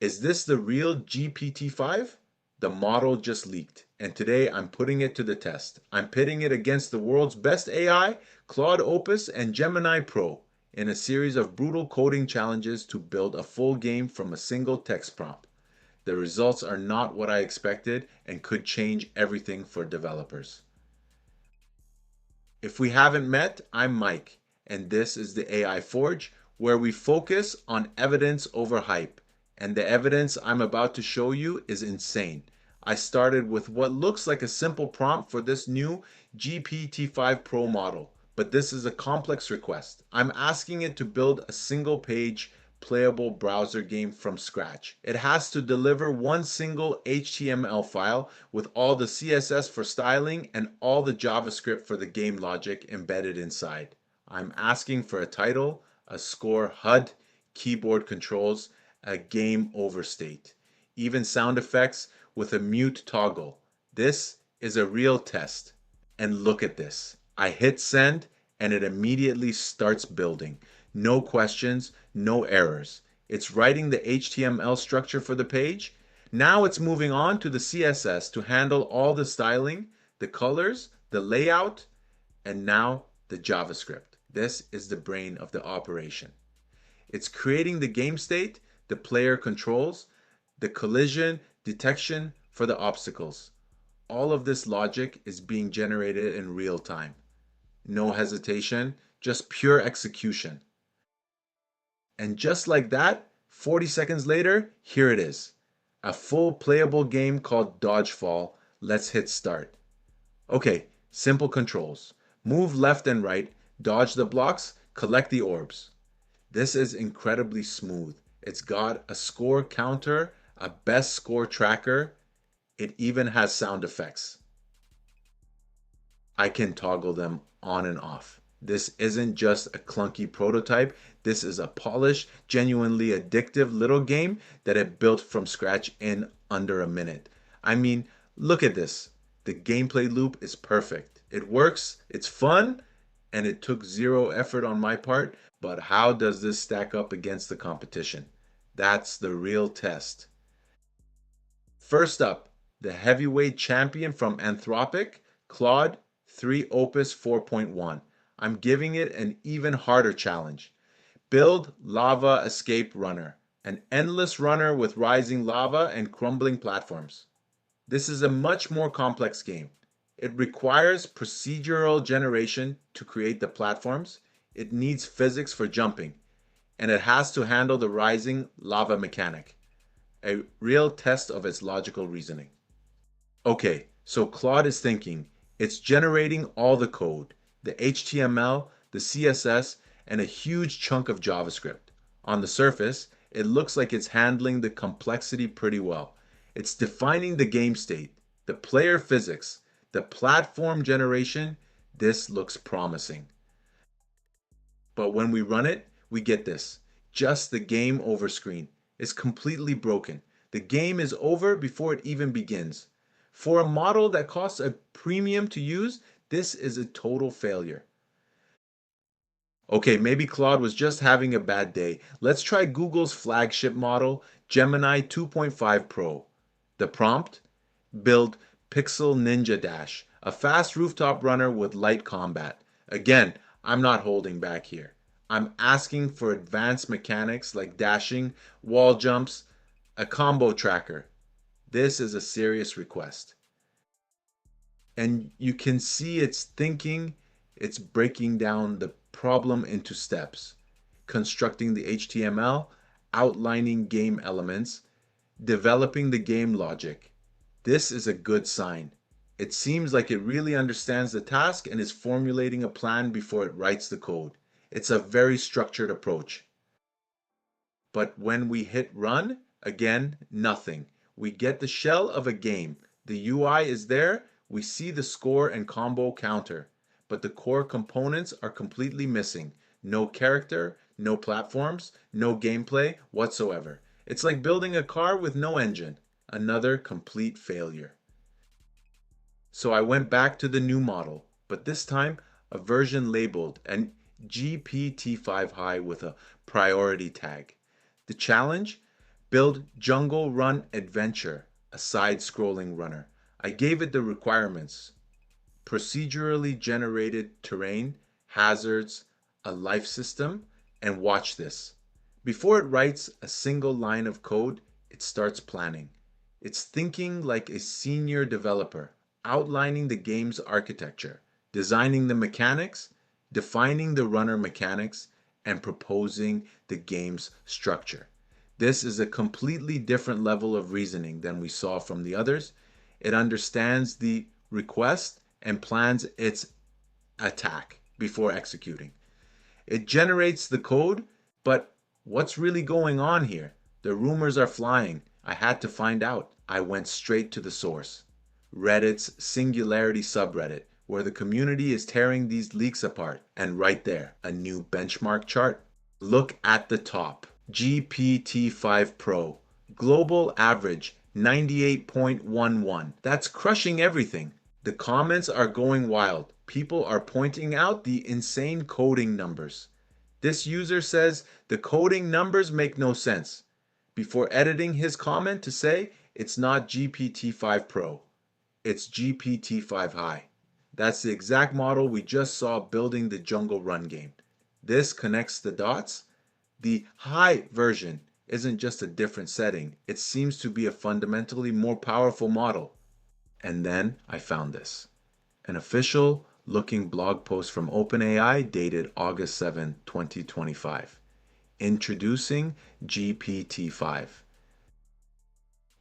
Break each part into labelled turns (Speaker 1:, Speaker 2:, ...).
Speaker 1: Is this the real GPT-5? The model just leaked, and today I'm putting it to the test. I'm pitting it against the world's best AI, Claude Opus and Gemini Pro, in a series of brutal coding challenges to build a full game from a single text prompt. The results are not what I expected and could change everything for developers. If we haven't met, I'm Mike, and this is the AI Forge, where we focus on evidence over hype. And the evidence I'm about to show you is insane. I started with what looks like a simple prompt for this new GPT-5 Pro model, but this is a complex request. I'm asking it to build a single page playable browser game from scratch. It has to deliver one single HTML file with all the CSS for styling and all the JavaScript for the game logic embedded inside. I'm asking for a title, a score HUD, keyboard controls, a game over state, even sound effects with a mute toggle. This is a real test. And look at this. I hit send and it immediately starts building. No questions, no errors. It's writing the HTML structure for the page. Now it's moving on to the CSS to handle all the styling, the colors, the layout, and now the JavaScript. This is the brain of the operation. It's creating the game state, the player controls, the collision detection for the obstacles. All of this logic is being generated in real time. No hesitation, just pure execution. And just like that, 40 seconds later, here it is. A full playable game called Dodgefall. Let's hit start. Okay, simple controls. Move left and right, dodge the blocks, collect the orbs. This is incredibly smooth. It's got a score counter, a best score tracker. It even has sound effects. I can toggle them on and off. This isn't just a clunky prototype. This is a polished, genuinely addictive little game that it built from scratch in under a minute. I mean, look at this. The gameplay loop is perfect. It works, it's fun, and it took zero effort on my part. But how does this stack up against the competition? That's the real test. First up, the heavyweight champion from Anthropic, Claude 3 Opus 4.1. I'm giving it an even harder challenge. Build Lava Escape Runner, an endless runner with rising lava and crumbling platforms. This is a much more complex game. It requires procedural generation to create the platforms. It needs physics for jumping, and it has to handle the rising lava mechanic, a real test of its logical reasoning. Okay, so Claude is thinking. It's generating all the code, the HTML, the CSS, and a huge chunk of JavaScript. On the surface, it looks like it's handling the complexity pretty well. It's defining the game state, the player physics, the platform generation. This looks promising. But when we run it, we get this. Just the game over screen. It's completely broken. The game is over before it even begins. For a model that costs a premium to use, this is a total failure. Okay, maybe Claude was just having a bad day. Let's try Google's flagship model, Gemini 2.5 Pro. The prompt? Build Pixel Ninja Dash, a fast rooftop runner with light combat. Again, I'm not holding back here. I'm asking for advanced mechanics like dashing, wall jumps, a combo tracker. This is a serious request. And you can see it's thinking, it's breaking down the problem into steps, constructing the HTML, outlining game elements, developing the game logic. This is a good sign. It seems like it really understands the task and is formulating a plan before it writes the code. It's a very structured approach. But when we hit run, again, nothing. We get the shell of a game. The UI is there. We see the score and combo counter. But the core components are completely missing. No character, no platforms, no gameplay whatsoever. It's like building a car with no engine. Another complete failure. So I went back to the new model, but this time a version labeled an GPT-5 high with a priority tag. The challenge? Build Jungle Run Adventure, a side-scrolling runner. I gave it the requirements: procedurally generated terrain, hazards, a life system, and watch this. Before it writes a single line of code, it starts planning. It's thinking like a senior developer, outlining the game's architecture, designing the mechanics, defining the runner mechanics, and proposing the game's structure. This is a completely different level of reasoning than we saw from the others. It understands the request and plans its attack before executing. It generates the code, but what's really going on here? The rumors are flying. I had to find out. I went straight to the source, Reddit's Singularity subreddit, where the community is tearing these leaks apart. And right there, a new benchmark chart. Look at the top. GPT-5 Pro. Global average 98.11. That's crushing everything. The comments are going wild. People are pointing out the insane coding numbers. This user says the coding numbers make no sense, before editing his comment to say it's not GPT-5 Pro, it's GPT-5 High. That's the exact model we just saw building the Jungle Run game. This connects the dots. The high version isn't just a different setting, it seems to be a fundamentally more powerful model. And then I found this. An official looking blog post from OpenAI dated August 7, 2025. Introducing GPT-5.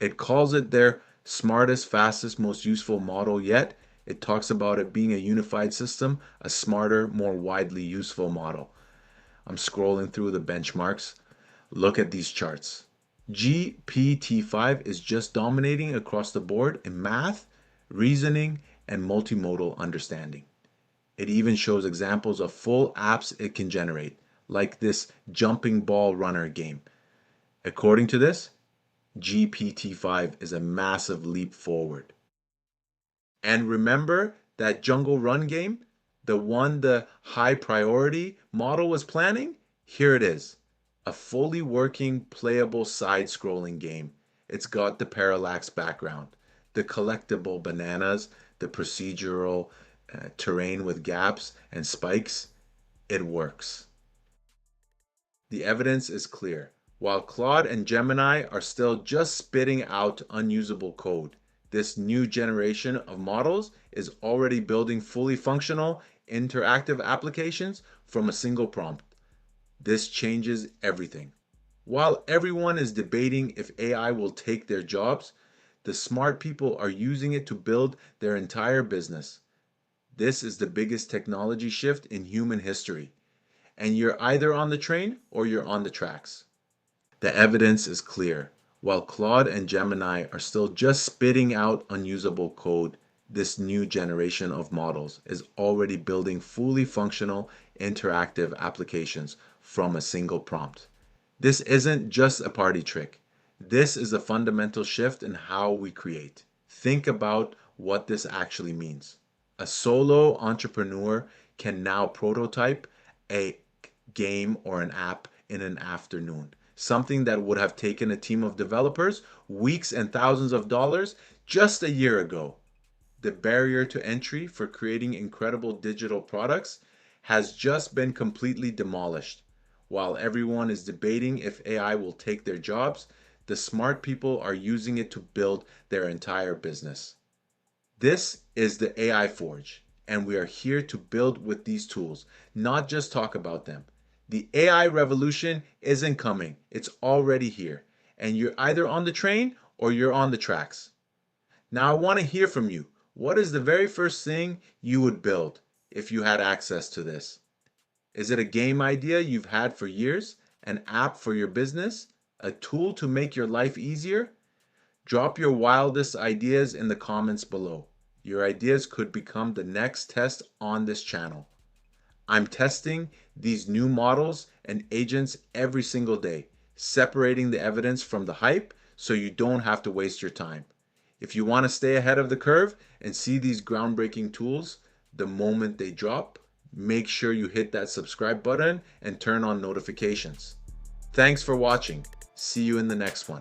Speaker 1: It calls it their smartest, fastest, most useful model yet. It talks about it being a unified system, a smarter, more widely useful model. I'm scrolling through the benchmarks. Look at these charts. GPT-5 is just dominating across the board in math, reasoning, and multimodal understanding. It even shows examples of full apps it can generate, like this jumping ball runner game. According to this, GPT-5 is a massive leap forward. And remember that Jungle Run game? The one the high priority model was planning? Here it is. A fully working, playable side-scrolling game. It's got the parallax background, the collectible bananas, the procedural terrain with gaps and spikes. It works. The evidence is clear. While Claude and Gemini are still just spitting out unusable code, this new generation of models is already building fully functional, interactive applications from a single prompt. This changes everything. While everyone is debating if AI will take their jobs, the smart people are using it to build their entire business. This is the biggest technology shift in human history. And you're either on the train or you're on the tracks. The evidence is clear. While Claude and Gemini are still just spitting out unusable code, this new generation of models is already building fully functional, interactive applications from a single prompt. This isn't just a party trick. This is a fundamental shift in how we create. Think about what this actually means. A solo entrepreneur can now prototype a game or an app in an afternoon. Something that would have taken a team of developers weeks and thousands of dollars just a year ago. The barrier to entry for creating incredible digital products has just been completely demolished. While everyone is debating if AI will take their jobs, the smart people are using it to build their entire business. This is the AI Forge, and we are here to build with these tools, not just talk about them. The AI revolution isn't coming, it's already here, and you're either on the train or you're on the tracks. Now I want to hear from you. What is the very first thing you would build if you had access to this? Is it a game idea you've had for years? An app for your business? A tool to make your life easier? Drop your wildest ideas in the comments below. Your ideas could become the next test on this channel. I'm testing these new models and agents every single day, separating the evidence from the hype so you don't have to waste your time. If you want to stay ahead of the curve and see these groundbreaking tools the moment they drop, make sure you hit that subscribe button and turn on notifications. Thanks for watching. See you in the next one.